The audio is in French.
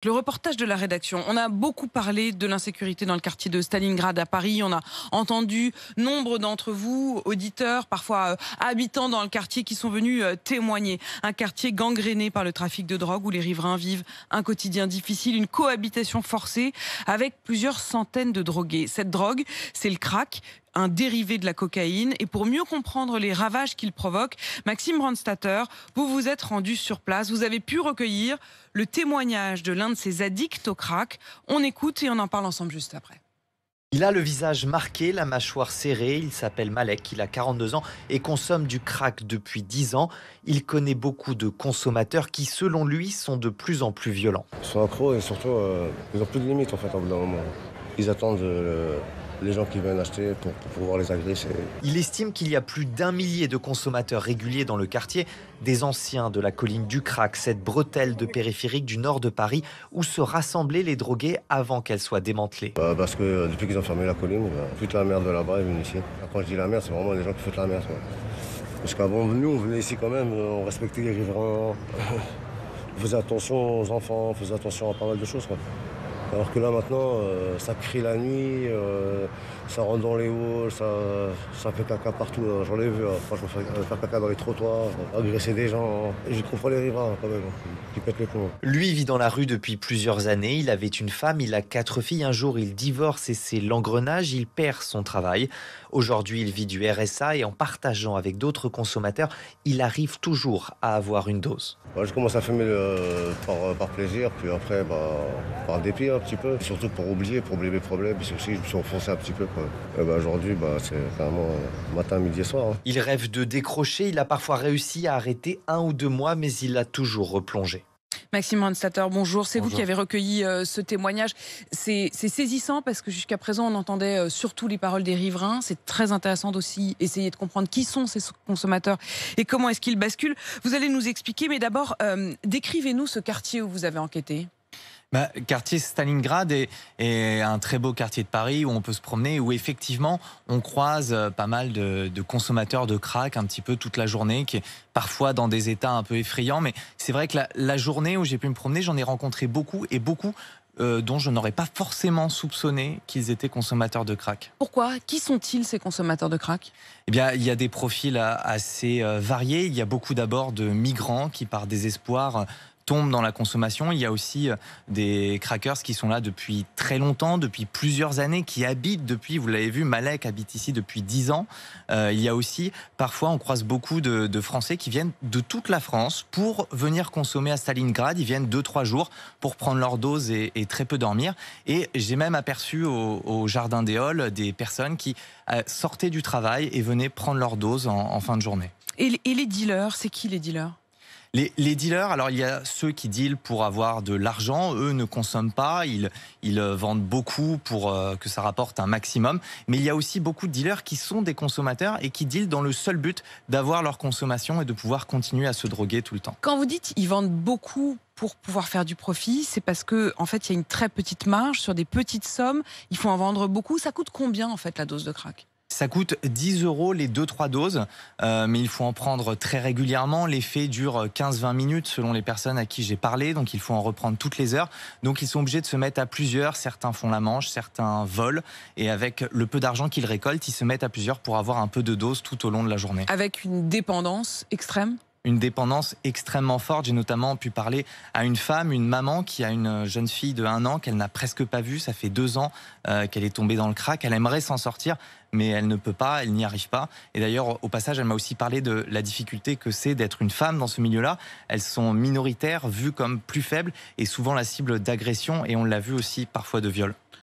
Le reportage de la rédaction. On a beaucoup parlé de l'insécurité dans le quartier de Stalingrad à Paris. On a entendu nombre d'entre vous, auditeurs, parfois habitants dans le quartier, qui sont venus témoigner. Un quartier gangréné par le trafic de drogue où les riverains vivent un quotidien difficile, une cohabitation forcée avec plusieurs centaines de drogués. Cette drogue, c'est le crack, un dérivé de la cocaïne. Et pour mieux comprendre les ravages qu'il provoque, Maxime Brandstatter, vous vous êtes rendu sur place. Vous avez pu recueillir le témoignage de l'un de ces addicts au crack. On écoute et on en parle ensemble juste après. Il a le visage marqué, la mâchoire serrée. Il s'appelle Malek, il a 42 ans et consomme du crack depuis 10 ans. Il connaît beaucoup de consommateurs qui, selon lui, sont de plus en plus violents. Ils sont accros et surtout, ils n'ont plus de limites en fait au bout d'un moment. Ils attendent les gens qui viennent acheter pour pouvoir les agresser. Il estime qu'il y a plus d'1 millier de consommateurs réguliers dans le quartier, des anciens de la colline du crack, cette bretelle de périphérique du nord de Paris où se rassemblaient les drogués avant qu'elle soit démantelée. Parce que depuis qu'ils ont fermé la colline, toute la merde de là-bas est venue ici. Quand je dis la merde, c'est vraiment les gens qui foutent la merde. Parce qu'avant, nous, on venait ici quand même, on respectait les riverains, on faisait attention aux enfants, on faisait attention à pas mal de choses. Alors que là maintenant, ça crie la nuit, ça rentre dans les halls, ça fait caca partout. J'en ai vu, franchement, faire caca dans les trottoirs, agresser des gens. Et je comprends les riverains quand même, qui pètent les plombs. Lui vit dans la rue depuis plusieurs années. Il avait une femme, il a 4 filles. Un jour, il divorce et c'est l'engrenage. Il perd son travail. Aujourd'hui, il vit du RSA et en partageant avec d'autres consommateurs, il arrive toujours à avoir une dose. Je commence à fumer par plaisir, puis après par dépit un petit peu. Surtout pour oublier mes problèmes. Puis aussi, je me suis enfoncé un petit peu. Aujourd'hui, c'est vraiment matin, midi et soir. Il rêve de décrocher. Il a parfois réussi à arrêter 1 ou 2 mois, mais il a toujours replongé. Maxime Brandstatter, bonjour. C'est Bonjour. vous qui avez recueilli ce témoignage. C'est saisissant parce que jusqu'à présent, on entendait surtout les paroles des riverains. C'est très intéressant d'aussi essayer de comprendre qui sont ces consommateurs et comment est-ce qu'ils basculent. Vous allez nous expliquer, mais d'abord, décrivez-nous ce quartier où vous avez enquêté. Quartier Stalingrad est un très beau quartier de Paris où on peut se promener, où effectivement on croise pas mal de consommateurs de crack un petit peu toute la journée, qui est parfois dans des états un peu effrayants. Mais c'est vrai que la journée où j'ai pu me promener, j'en ai rencontré beaucoup et beaucoup dont je n'aurais pas forcément soupçonné qu'ils étaient consommateurs de crack. Pourquoi? Qui sont-ils ces consommateurs de crack? Eh bien, il y a des profils assez variés. Il y a beaucoup d'abord de migrants qui, par désespoir, tombent dans la consommation. Il y a aussi des crackers qui sont là depuis très longtemps, depuis plusieurs années, qui habitent depuis, vous l'avez vu, Malek habite ici depuis 10 ans. Il y a aussi, parfois, on croise beaucoup de Français qui viennent de toute la France pour venir consommer à Stalingrad. Ils viennent 2-3 jours pour prendre leur dose et très peu dormir. Et j'ai même aperçu au Jardin des Halles des personnes qui sortaient du travail et venaient prendre leur dose en fin de journée. Et les dealers, c'est qui les dealers? Les dealers, alors il y a ceux qui dealent pour avoir de l'argent, eux ne consomment pas, ils vendent beaucoup pour que ça rapporte un maximum. Mais il y a aussi beaucoup de dealers qui sont des consommateurs et qui dealent dans le seul but d'avoir leur consommation et de pouvoir continuer à se droguer tout le temps. Quand vous dites ils vendent beaucoup pour pouvoir faire du profit, c'est parce que en fait il y a une très petite marge sur des petites sommes. Il faut en vendre beaucoup. Ça coûte combien en fait la dose de crack? Ça coûte 10 € les 2-3 doses, mais il faut en prendre très régulièrement. L'effet dure 15-20 minutes selon les personnes à qui j'ai parlé, donc il faut en reprendre toutes les heures. Donc ils sont obligés de se mettre à plusieurs, certains font la manche, certains volent, et avec le peu d'argent qu'ils récoltent, ils se mettent à plusieurs pour avoir un peu de dose tout au long de la journée. Avec une dépendance extrême? Une dépendance extrêmement forte. J'ai notamment pu parler à une femme, une maman qui a une jeune fille de 1 an qu'elle n'a presque pas vue. Ça fait 2 ans qu'elle est tombée dans le crack. Elle aimerait s'en sortir, mais elle ne peut pas, elle n'y arrive pas. Et d'ailleurs, au passage, elle m'a aussi parlé de la difficulté que c'est d'être une femme dans ce milieu-là. Elles sont minoritaires, vues comme plus faibles et souvent la cible d'agression. Et on l'a vu aussi parfois de viol.